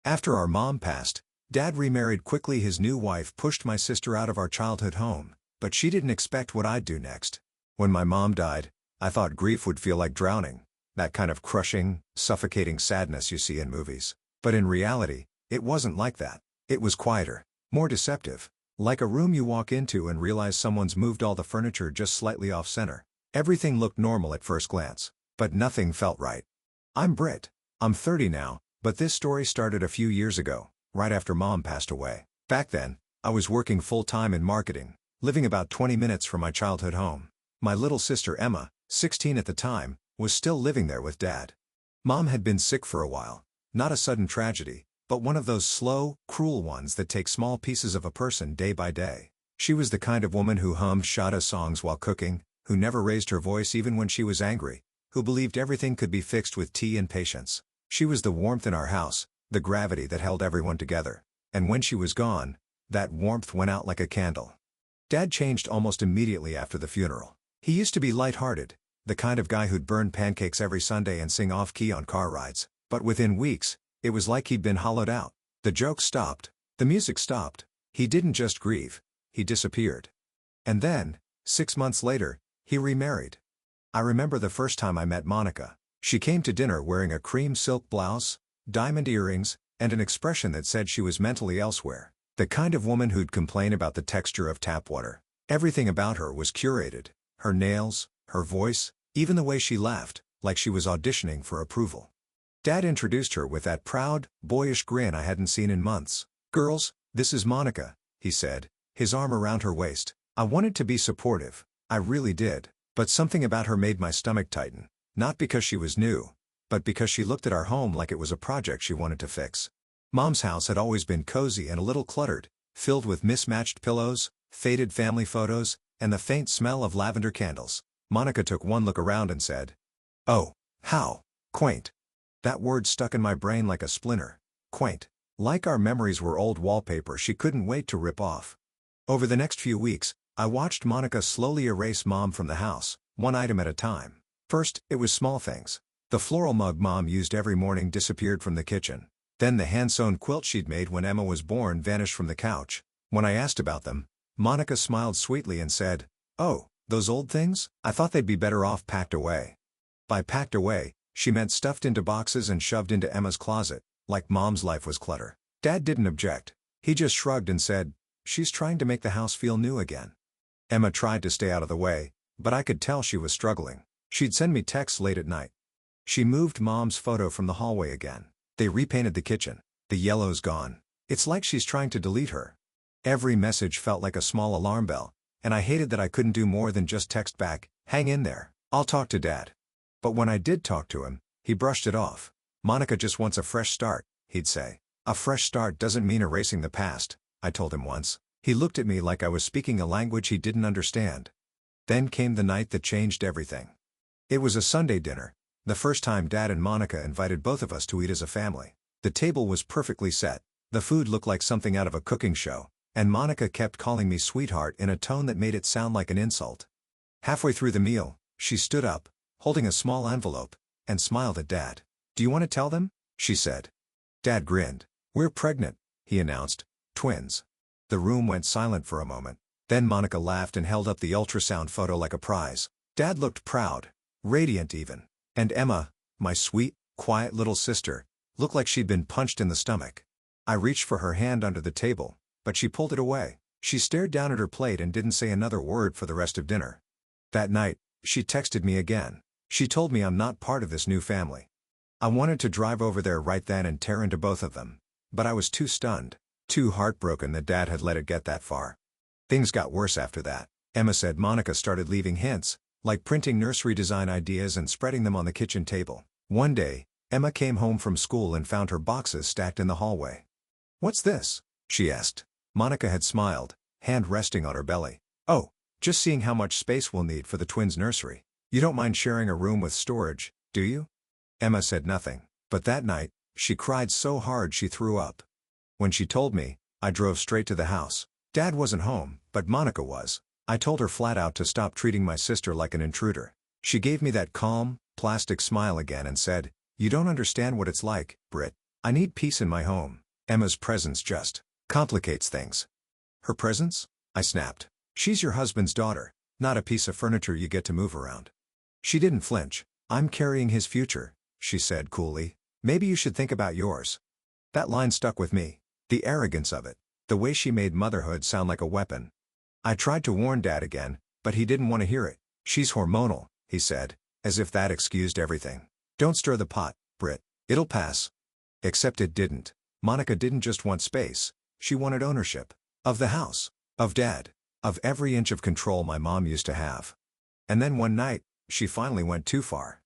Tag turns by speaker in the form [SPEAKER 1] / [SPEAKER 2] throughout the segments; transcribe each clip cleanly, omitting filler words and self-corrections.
[SPEAKER 1] After our mom passed, Dad remarried quickly. His new wife pushed my sister out of our childhood home, but she didn't expect what I'd do next. When my mom died, I thought grief would feel like drowning, that kind of crushing, suffocating sadness you see in movies. But in reality, it wasn't like that. It was quieter, more deceptive, like a room you walk into and realize someone's moved all the furniture just slightly off-center. Everything looked normal at first glance, but nothing felt right. I'm Brit. I'm 30 now, but this story started a few years ago, right after Mom passed away. Back then, I was working full-time in marketing, living about 20 minutes from my childhood home. My little sister Emma, 16 at the time, was still living there with Dad. Mom had been sick for a while, not a sudden tragedy, but one of those slow, cruel ones that take small pieces of a person day by day. She was the kind of woman who hummed Shada songs while cooking, who never raised her voice even when she was angry, who believed everything could be fixed with tea and patience. She was the warmth in our house, the gravity that held everyone together. And when she was gone, that warmth went out like a candle. Dad changed almost immediately after the funeral. He used to be light-hearted, the kind of guy who'd burn pancakes every Sunday and sing off-key on car rides. But within weeks, it was like he'd been hollowed out. The jokes stopped. The music stopped. He didn't just grieve. He disappeared. And then, 6 months later, he remarried. I remember the first time I met Monica. She came to dinner wearing a cream silk blouse, diamond earrings, and an expression that said she was mentally elsewhere. The kind of woman who'd complain about the texture of tap water. Everything about her was curated. Her nails, her voice, even the way she laughed, like she was auditioning for approval. Dad introduced her with that proud, boyish grin I hadn't seen in months. "Girls, this is Monica," he said, his arm around her waist. I wanted to be supportive. I really did. But something about her made my stomach tighten. Not because she was new, but because she looked at our home like it was a project she wanted to fix. Mom's house had always been cozy and a little cluttered, filled with mismatched pillows, faded family photos, and the faint smell of lavender candles. Monica took one look around and said, "Oh, how quaint." That word stuck in my brain like a splinter. Quaint. Like our memories were old wallpaper she couldn't wait to rip off. Over the next few weeks, I watched Monica slowly erase Mom from the house, one item at a time. First, it was small things. The floral mug Mom used every morning disappeared from the kitchen. Then the hand-sewn quilt she'd made when Emma was born vanished from the couch. When I asked about them, Monica smiled sweetly and said, "Oh, those old things? I thought they'd be better off packed away." By packed away, she meant stuffed into boxes and shoved into Emma's closet, like Mom's life was clutter. Dad didn't object. He just shrugged and said, "She's trying to make the house feel new again." Emma tried to stay out of the way, but I could tell she was struggling. She'd send me texts late at night. She moved Mom's photo from the hallway again. They repainted the kitchen. The yellow's gone. It's like she's trying to delete her. Every message felt like a small alarm bell, and I hated that I couldn't do more than just text back, "Hang in there. I'll talk to Dad." But when I did talk to him, he brushed it off. "Monica just wants a fresh start," he'd say. "A fresh start doesn't mean erasing the past," I told him once. He looked at me like I was speaking a language he didn't understand. Then came the night that changed everything. It was a Sunday dinner, the first time Dad and Monica invited both of us to eat as a family. The table was perfectly set. The food looked like something out of a cooking show, and Monica kept calling me sweetheart in a tone that made it sound like an insult. Halfway through the meal, she stood up, holding a small envelope, and smiled at Dad. "Do you want to tell them?" she said. Dad grinned. "We're pregnant," he announced. "Twins." The room went silent for a moment. Then Monica laughed and held up the ultrasound photo like a prize. Dad looked proud, radiant even. And Emma, my sweet, quiet little sister, looked like she'd been punched in the stomach. I reached for her hand under the table, but she pulled it away. She stared down at her plate and didn't say another word for the rest of dinner. That night, she texted me again. She told me I'm not part of this new family. I wanted to drive over there right then and tear into both of them, but I was too stunned, too heartbroken that Dad had let it get that far. Things got worse after that. Emma said Monica started leaving hints, like printing nursery design ideas and spreading them on the kitchen table. One day, Emma came home from school and found her boxes stacked in the hallway. "What's this?" she asked. Monica had smiled, hand resting on her belly. "Oh, just seeing how much space we'll need for the twins' nursery. You don't mind sharing a room with storage, do you?" Emma said nothing, but that night, she cried so hard she threw up. When she told me, I drove straight to the house. Dad wasn't home, but Monica was. I told her flat out to stop treating my sister like an intruder. She gave me that calm, plastic smile again and said, "You don't understand what it's like, Brit. I need peace in my home. Emma's presence just complicates things. Her presence? I snapped. She's your husband's daughter, not a piece of furniture you get to move around. She didn't flinch. I'm carrying his future, she said coolly. Maybe you should think about yours. That line stuck with me. The arrogance of it. The way she made motherhood sound like a weapon. I tried to warn Dad again, but he didn't want to hear it. She's hormonal, he said, as if that excused everything. Don't stir the pot, Britt. It'll pass. Except it didn't. Monica didn't just want space. She wanted ownership. Of the house. Of Dad. Of every inch of control my mom used to have. And then one night, she finally went too far.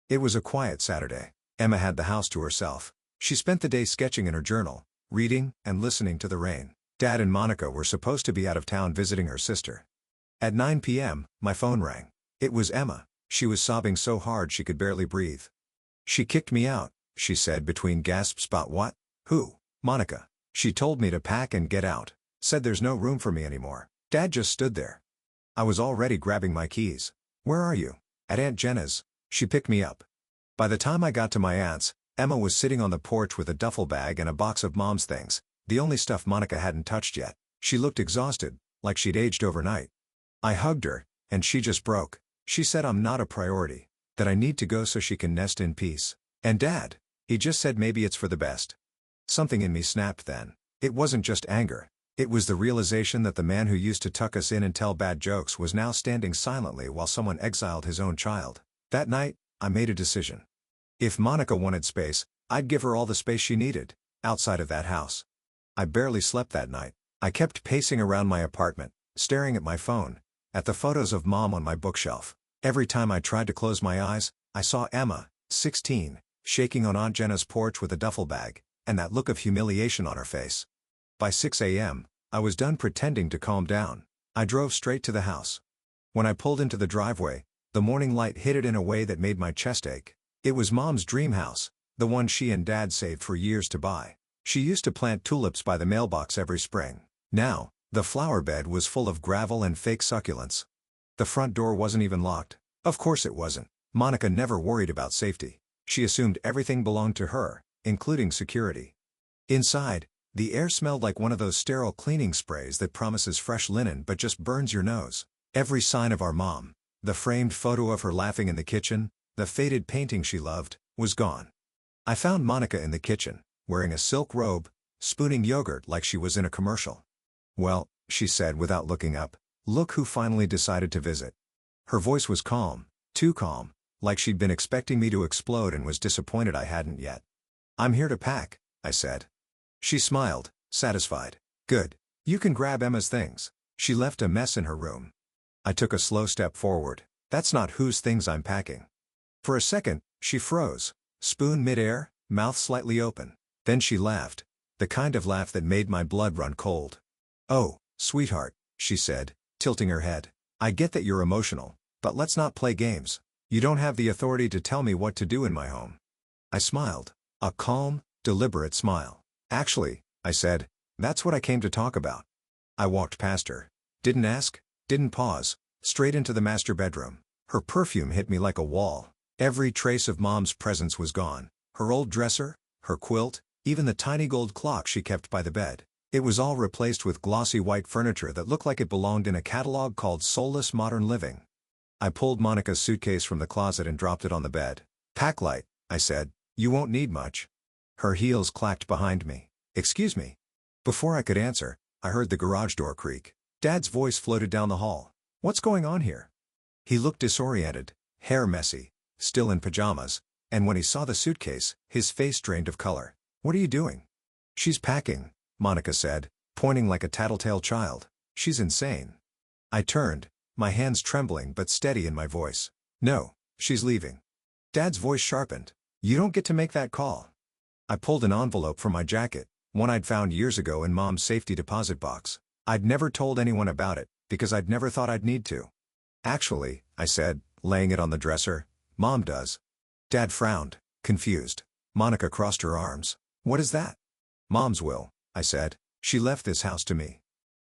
[SPEAKER 1] It was a quiet Saturday. Emma had the house to herself. She spent the day sketching in her journal, reading, and listening to the rain. Dad and Monica were supposed to be out of town visiting her sister. At 9 p.m., my phone rang. It was Emma. She was sobbing so hard she could barely breathe. She kicked me out, she said between gasps. About what? Who? Monica. She told me to pack and get out. Said there's no room for me anymore. Dad just stood there. I was already grabbing my keys. Where are you? At Aunt Jenna's. She picked me up. By the time I got to my aunt's, Emma was sitting on the porch with a duffel bag and a box of Mom's things, the only stuff Monica hadn't touched yet. She looked exhausted, like she'd aged overnight. I hugged her, and she just broke. She said I'm not a priority, that I need to go so she can nest in peace. And Dad, he just said maybe it's for the best. Something in me snapped then. It wasn't just anger. It was the realization that the man who used to tuck us in and tell bad jokes was now standing silently while someone exiled his own child. That night, I made a decision. If Monica wanted space, I'd give her all the space she needed, outside of that house. I barely slept that night. I kept pacing around my apartment, staring at my phone, at the photos of Mom on my bookshelf. Every time I tried to close my eyes, I saw Emma, 16, shaking on Aunt Jenna's porch with a duffel bag, and that look of humiliation on her face. By 6 a.m., I was done pretending to calm down. I drove straight to the house. When I pulled into the driveway, the morning light hit it in a way that made my chest ache. It was Mom's dream house, the one she and Dad saved for years to buy. She used to plant tulips by the mailbox every spring. Now, the flower bed was full of gravel and fake succulents. The front door wasn't even locked. Of course it wasn't. Monica never worried about safety. She assumed everything belonged to her, including security. Inside, the air smelled like one of those sterile cleaning sprays that promises fresh linen but just burns your nose. Every sign of our mom, the framed photo of her laughing in the kitchen, the faded painting she loved, was gone. I found Monica in the kitchen, wearing a silk robe, spooning yogurt like she was in a commercial. Well, she said without looking up, look who finally decided to visit. Her voice was calm, too calm, like she'd been expecting me to explode and was disappointed I hadn't yet. I'm here to pack, I said. She smiled, satisfied. Good. You can grab Emma's things. She left a mess in her room. I took a slow step forward. That's not whose things I'm packing. For a second, she froze, spoon midair, mouth slightly open. Then she laughed, the kind of laugh that made my blood run cold. Oh, sweetheart, she said, tilting her head. I get that you're emotional, but let's not play games. You don't have the authority to tell me what to do in my home. I smiled, a calm, deliberate smile. Actually, I said, that's what I came to talk about. I walked past her. Didn't ask, didn't pause, straight into the master bedroom. Her perfume hit me like a wall. Every trace of Mom's presence was gone. Her old dresser, her quilt, even the tiny gold clock she kept by the bed. It was all replaced with glossy white furniture that looked like it belonged in a catalog called Soulless Modern Living. I pulled Monica's suitcase from the closet and dropped it on the bed. Pack light, I said. You won't need much. Her heels clacked behind me. Excuse me. Before I could answer, I heard the garage door creak. Dad's voice floated down the hall. What's going on here? He looked disoriented, hair messy, still in pajamas, and when he saw the suitcase, his face drained of color. What are you doing? She's packing, Monica said, pointing like a tattletale child. She's insane. I turned, my hands trembling but steady in my voice. No, she's leaving. Dad's voice sharpened. You don't get to make that call. I pulled an envelope from my jacket, one I'd found years ago in Mom's safety deposit box. I'd never told anyone about it, because I'd never thought I'd need to. Actually, I said, laying it on the dresser, Mom does. Dad frowned, confused. Monica crossed her arms. What is that? Mom's will, I said. She left this house to me.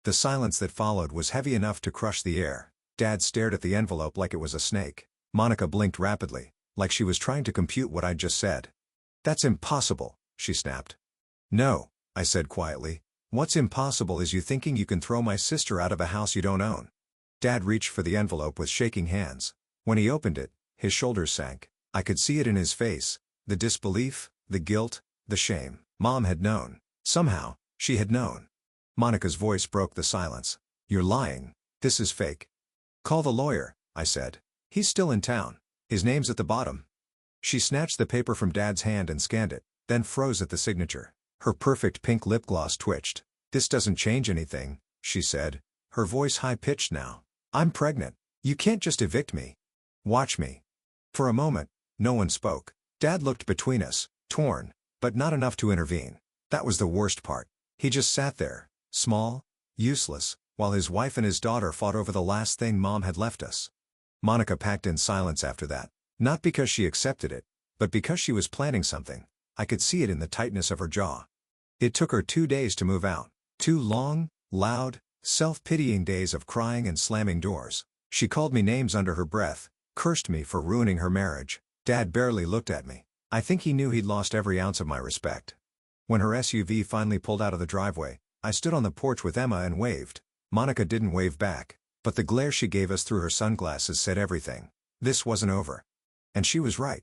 [SPEAKER 1] The silence that followed was heavy enough to crush the air. Dad stared at the envelope like it was a snake. Monica blinked rapidly, like she was trying to compute what I'd just said. That's impossible, she snapped. No, I said quietly. What's impossible is you thinking you can throw my sister out of a house you don't own. Dad reached for the envelope with shaking hands. When he opened it, his shoulders sank. I could see it in his face, the disbelief, the guilt, the shame. Mom had known. Somehow, she had known. Monica's voice broke the silence. You're lying. This is fake. Call the lawyer, I said. He's still in town. His name's at the bottom. She snatched the paper from Dad's hand and scanned it, then froze at the signature. Her perfect pink lip gloss twitched. This doesn't change anything, she said, her voice high-pitched now. I'm pregnant. You can't just evict me. Watch me. For a moment, no one spoke. Dad looked between us, torn, but not enough to intervene. That was the worst part. He just sat there, small, useless, while his wife and his daughter fought over the last thing Mom had left us. Monica packed in silence after that. Not because she accepted it, but because she was planning something. I could see it in the tightness of her jaw. It took her 2 days to move out. 2 long, loud, self-pitying days of crying and slamming doors. She called me names under her breath, cursed me for ruining her marriage. Dad barely looked at me. I think he knew he'd lost every ounce of my respect. When her SUV finally pulled out of the driveway, I stood on the porch with Emma and waved. Monica didn't wave back, but the glare she gave us through her sunglasses said everything. This wasn't over. And she was right.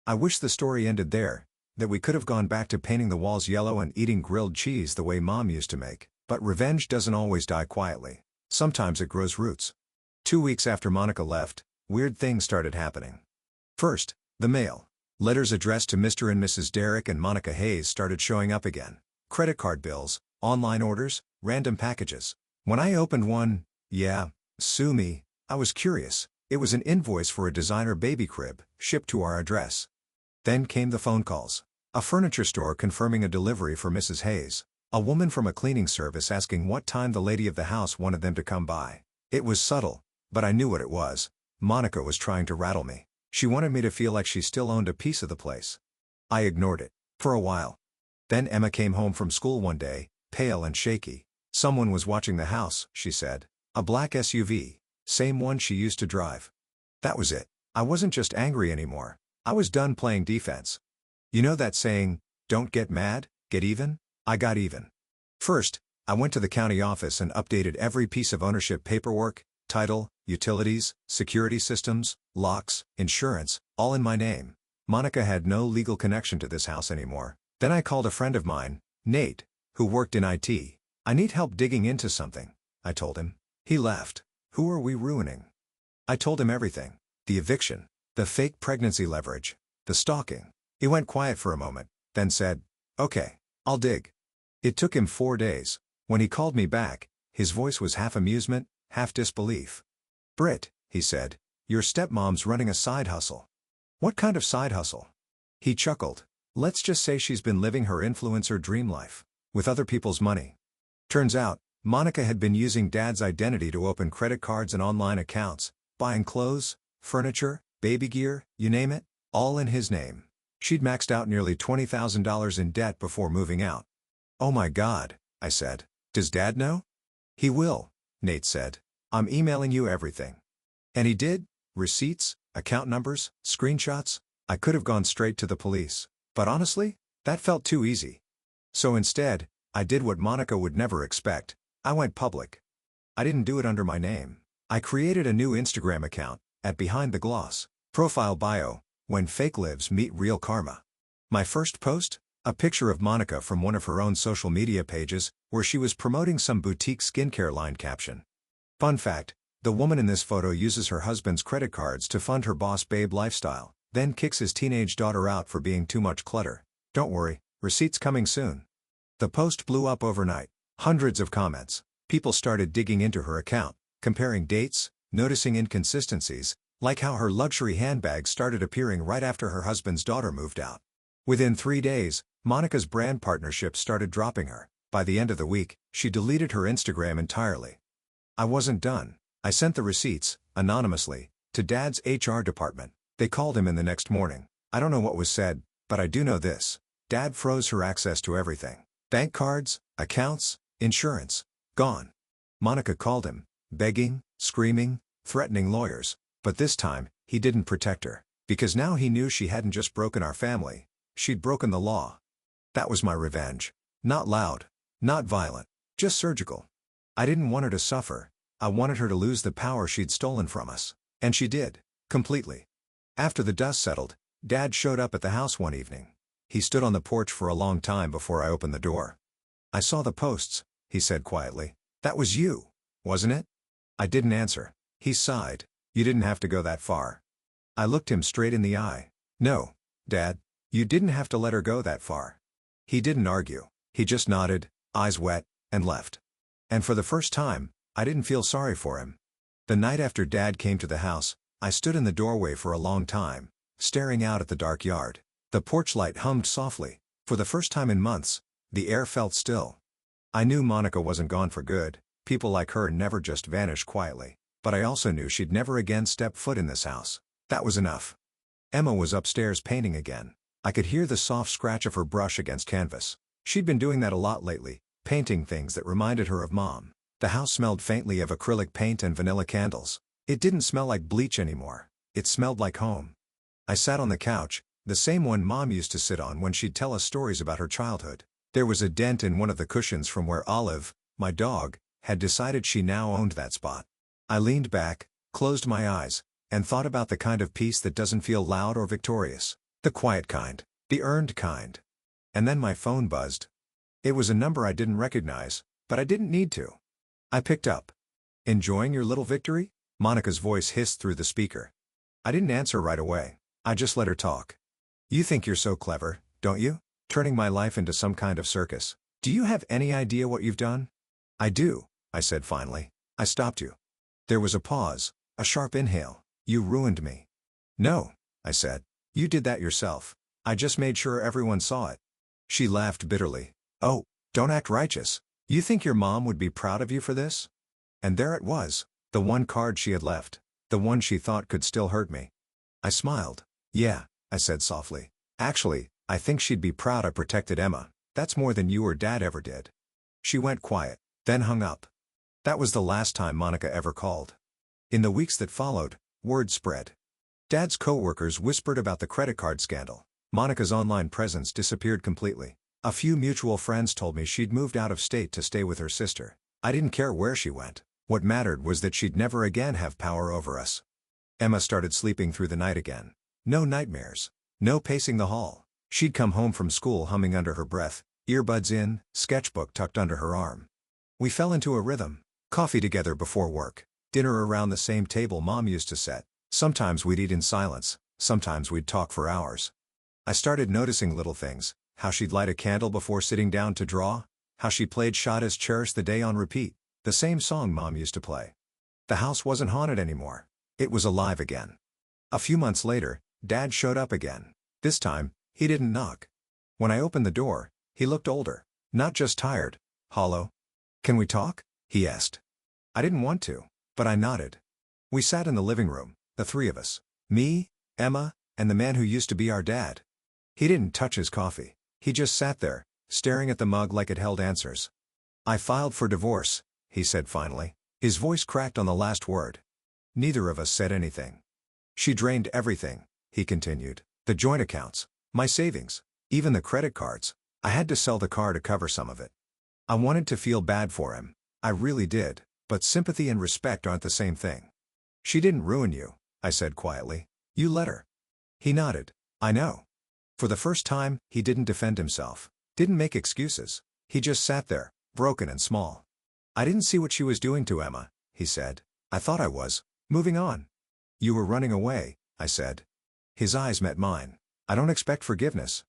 [SPEAKER 1] I wish the story ended there, that we could have gone back to painting the walls yellow and eating grilled cheese the way Mom used to make. But revenge doesn't always die quietly. Sometimes it grows roots. 2 weeks after Monica left, weird things started happening. First, the mail. Letters addressed to Mr. and Mrs. Derek and Monica Hayes started showing up again. Credit card bills, online orders, random packages. When I opened one, sue me, I was curious. It was an invoice for a designer baby crib, shipped to our address. Then came the phone calls. A furniture store confirming a delivery for Mrs. Hayes. A woman from a cleaning service asking what time the lady of the house wanted them to come by. It was subtle, but I knew what it was. Monica was trying to rattle me. She wanted me to feel like she still owned a piece of the place. I ignored it. For a while. Then Emma came home from school one day, pale and shaky. Someone was watching the house, she said. A black SUV. Same one she used to drive. That was it. I wasn't just angry anymore. I was done playing defense. You know that saying, don't get mad, get even? I got even. First, I went to the county office and updated every piece of ownership paperwork, title, utilities, security systems, locks, insurance, all in my name. Monica had no legal connection to this house anymore. Then I called a friend of mine, Nate, who worked in IT. I need help digging into something, I told him. He laughed. Who are we ruining? I told him everything. The eviction, the fake pregnancy leverage, the stalking. He went quiet for a moment, then said, okay, I'll dig. It took him 4 days. When he called me back, his voice was half amusement, half disbelief. Britt, he said, your stepmom's running a side hustle. What kind of side hustle? He chuckled. Let's just say she's been living her influencer dream life, with other people's money. Turns out, Monica had been using Dad's identity to open credit cards and online accounts, buying clothes, furniture, baby gear, you name it, all in his name. She'd maxed out nearly $20,000 in debt before moving out. Oh my God, I said. Does Dad know? He will, Nate said. I'm emailing you everything. And he did? Receipts, account numbers, screenshots? I could have gone straight to the police. But honestly, that felt too easy. So instead, I did what Monica would never expect. I went public. I didn't do it under my name. I created a new Instagram account, at Behind the Gloss. Profile bio, when fake lives meet real karma. My first post? A picture of Monica from one of her own social media pages, where she was promoting some boutique skincare line caption. Fun fact, the woman in this photo uses her husband's credit cards to fund her boss babe lifestyle, then kicks his teenage daughter out for being too much clutter. Don't worry, receipts coming soon. The post blew up overnight. Hundreds of comments. People started digging into her account, comparing dates, noticing inconsistencies, like how her luxury handbags started appearing right after her husband's daughter moved out. Within 3 days, Monica's brand partnerships started dropping her. By the end of the week, she deleted her Instagram entirely. I wasn't done. I sent the receipts, anonymously, to Dad's HR department. They called him in the next morning. I don't know what was said, but I do know this. Dad froze her access to everything. Bank cards, accounts, insurance. Gone. Monica called him, begging, screaming, threatening lawyers. But this time, he didn't protect her. Because now he knew she hadn't just broken our family. She'd broken the law. That was my revenge. Not loud. Not violent. Just surgical. I didn't want her to suffer. I wanted her to lose the power she'd stolen from us. And she did. Completely. After the dust settled, Dad showed up at the house one evening. He stood on the porch for a long time before I opened the door. "I saw the posts," he said quietly. "That was you, wasn't it?" I didn't answer. He sighed. "You didn't have to go that far." I looked him straight in the eye. "No, Dad, you didn't have to let her go that far." He didn't argue. He just nodded, eyes wet, and left. And for the first time, I didn't feel sorry for him. The night after Dad came to the house, I stood in the doorway for a long time, staring out at the dark yard. The porch light hummed softly. For the first time in months, the air felt still. I knew Monica wasn't gone for good. People like her never just vanish quietly. But I also knew she'd never again step foot in this house. That was enough. Emma was upstairs painting again. I could hear the soft scratch of her brush against canvas. She'd been doing that a lot lately, painting things that reminded her of Mom. The house smelled faintly of acrylic paint and vanilla candles. It didn't smell like bleach anymore. It smelled like home. I sat on the couch, the same one Mom used to sit on when she'd tell us stories about her childhood. There was a dent in one of the cushions from where Olive, my dog, had decided she now owned that spot. I leaned back, closed my eyes, and thought about the kind of peace that doesn't feel loud or victorious. The quiet kind. The earned kind. And then my phone buzzed. It was a number I didn't recognize, but I didn't need to. I picked up. "Enjoying your little victory?" Monica's voice hissed through the speaker. I didn't answer right away. I just let her talk. "You think you're so clever, don't you? Turning my life into some kind of circus. Do you have any idea what you've done?" "I do," I said finally. "I stopped you." There was a pause, a sharp inhale. "You ruined me." "No," I said. "You did that yourself. I just made sure everyone saw it." She laughed bitterly. "Oh, don't act righteous. You think your mom would be proud of you for this?" And there it was, the one card she had left, the one she thought could still hurt me. I smiled. "Yeah," I said softly. "Actually, I think she'd be proud I protected Emma. That's more than you or Dad ever did." She went quiet, then hung up. That was the last time Monica ever called. In the weeks that followed, word spread. Dad's co-workers whispered about the credit card scandal. Monica's online presence disappeared completely. A few mutual friends told me she'd moved out of state to stay with her sister. I didn't care where she went. What mattered was that she'd never again have power over us. Emma started sleeping through the night again. No nightmares. No pacing the hall. She'd come home from school humming under her breath, earbuds in, sketchbook tucked under her arm. We fell into a rhythm. Coffee together before work. Dinner around the same table Mom used to set. Sometimes we'd eat in silence. Sometimes we'd talk for hours. I started noticing little things. How she'd light a candle before sitting down to draw. How she played "Shot as Cherish the Day" on repeat. The same song Mom used to play. The house wasn't haunted anymore. It was alive again. A few months later, Dad showed up again. This time, he didn't knock. When I opened the door, he looked older. Not just tired. Hollow. "Can we talk?" he asked. I didn't want to, but I nodded. We sat in the living room, the three of us. Me, Emma, and the man who used to be our dad. He didn't touch his coffee. He just sat there, staring at the mug like it held answers. "I filed for divorce," he said finally. His voice cracked on the last word. Neither of us said anything. "She drained everything," he continued. "The joint accounts, my savings, even the credit cards. I had to sell the car to cover some of it." I wanted to feel bad for him. I really did, but sympathy and respect aren't the same thing. "She didn't ruin you," I said quietly. "You let her." He nodded. "I know." For the first time, he didn't defend himself. Didn't make excuses. He just sat there, broken and small. "I didn't see what she was doing to Emma," he said. "I thought I was moving on." "You were running away," I said. His eyes met mine. "I don't expect forgiveness."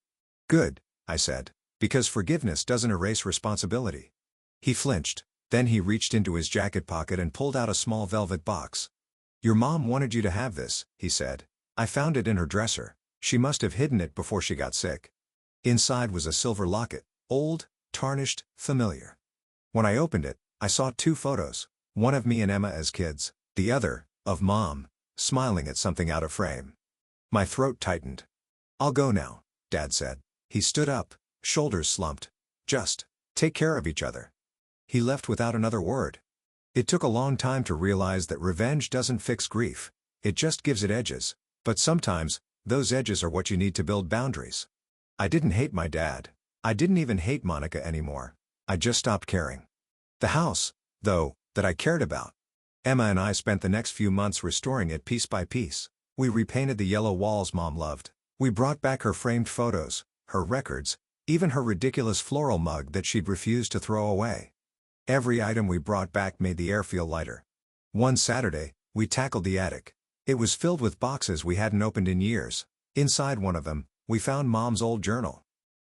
[SPEAKER 1] "Good," I said, "because forgiveness doesn't erase responsibility." He flinched. Then he reached into his jacket pocket and pulled out a small velvet box. "Your mom wanted you to have this," he said. "I found it in her dresser. She must have hidden it before she got sick." Inside was a silver locket, old, tarnished, familiar. When I opened it, I saw two photos, one of me and Emma as kids, the other, of Mom, smiling at something out of frame. My throat tightened. "I'll go now," Dad said. He stood up, shoulders slumped. "Just take care of each other." He left without another word. It took a long time to realize that revenge doesn't fix grief. It just gives it edges. But sometimes, those edges are what you need to build boundaries. I didn't hate my dad. I didn't even hate Monica anymore. I just stopped caring. The house, though, that I cared about. Emma and I spent the next few months restoring it piece by piece. We repainted the yellow walls Mom loved. We brought back her framed photos, her records, even her ridiculous floral mug that she'd refused to throw away. Every item we brought back made the air feel lighter. One Saturday, we tackled the attic. It was filled with boxes we hadn't opened in years. Inside one of them, we found Mom's old journal.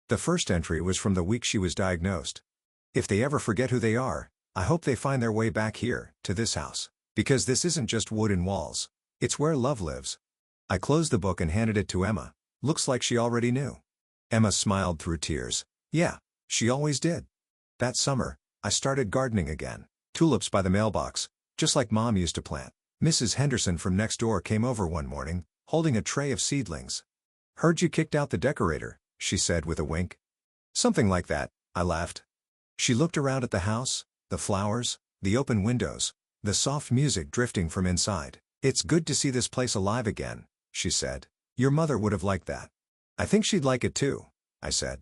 [SPEAKER 1] The first entry was from the week she was diagnosed. If they ever forget who they are, I hope they find their way back here, to this house. Because this isn't just wood and walls. It's where love lives. I closed the book and handed it to Emma. Looks like she already knew. Emma smiled through tears. Yeah, she always did. That summer, I started gardening again. Tulips by the mailbox, just like Mom used to plant. Mrs. Henderson from next door came over one morning, holding a tray of seedlings. Heard you kicked out the decorator, she said with a wink. Something like that, I laughed. She looked around at the house, the flowers, the open windows, the soft music drifting from inside. It's good to see this place alive again, she said. Your mother would have liked that. I think she'd like it too, I said.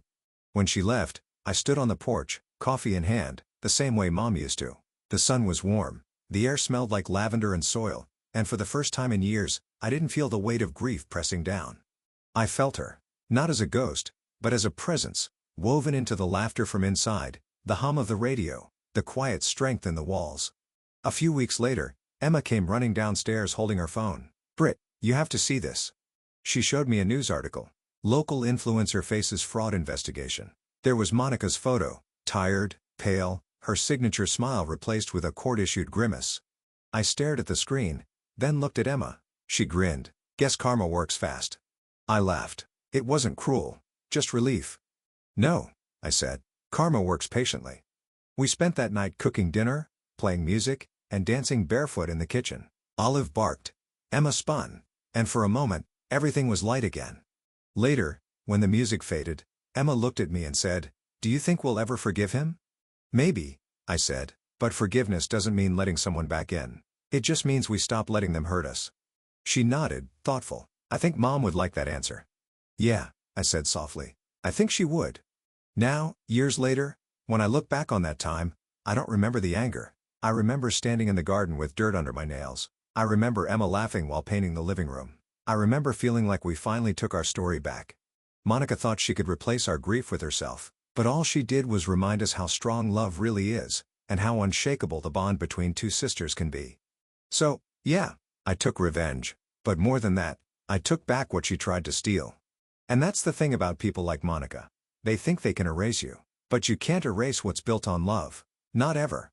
[SPEAKER 1] When she left, I stood on the porch, coffee in hand, the same way Mom used to. The sun was warm, the air smelled like lavender and soil, and for the first time in years, I didn't feel the weight of grief pressing down. I felt her, not as a ghost, but as a presence, woven into the laughter from inside, the hum of the radio, the quiet strength in the walls. A few weeks later, Emma came running downstairs holding her phone. Britt, you have to see this. She showed me a news article. Local influencer faces fraud investigation. There was Monica's photo, tired, pale, her signature smile replaced with a court-issued grimace. I stared at the screen, then looked at Emma. She grinned. Guess karma works fast. I laughed. It wasn't cruel, just relief. No, I said. Karma works patiently. We spent that night cooking dinner, playing music, and dancing barefoot in the kitchen. Olive barked. Emma spun. And for a moment, everything was light again. Later, when the music faded, Emma looked at me and said, "Do you think we'll ever forgive him?" Maybe, I said, but forgiveness doesn't mean letting someone back in. It just means we stop letting them hurt us. She nodded, thoughtful. I think Mom would like that answer. Yeah, I said softly. I think she would. Now, years later, when I look back on that time, I don't remember the anger. I remember standing in the garden with dirt under my nails. I remember Emma laughing while painting the living room. I remember feeling like we finally took our story back. Monica thought she could replace our grief with herself, but all she did was remind us how strong love really is, and how unshakable the bond between two sisters can be. So, yeah, I took revenge, but more than that, I took back what she tried to steal. And that's the thing about people like Monica. They think they can erase you. But you can't erase what's built on love. Not ever.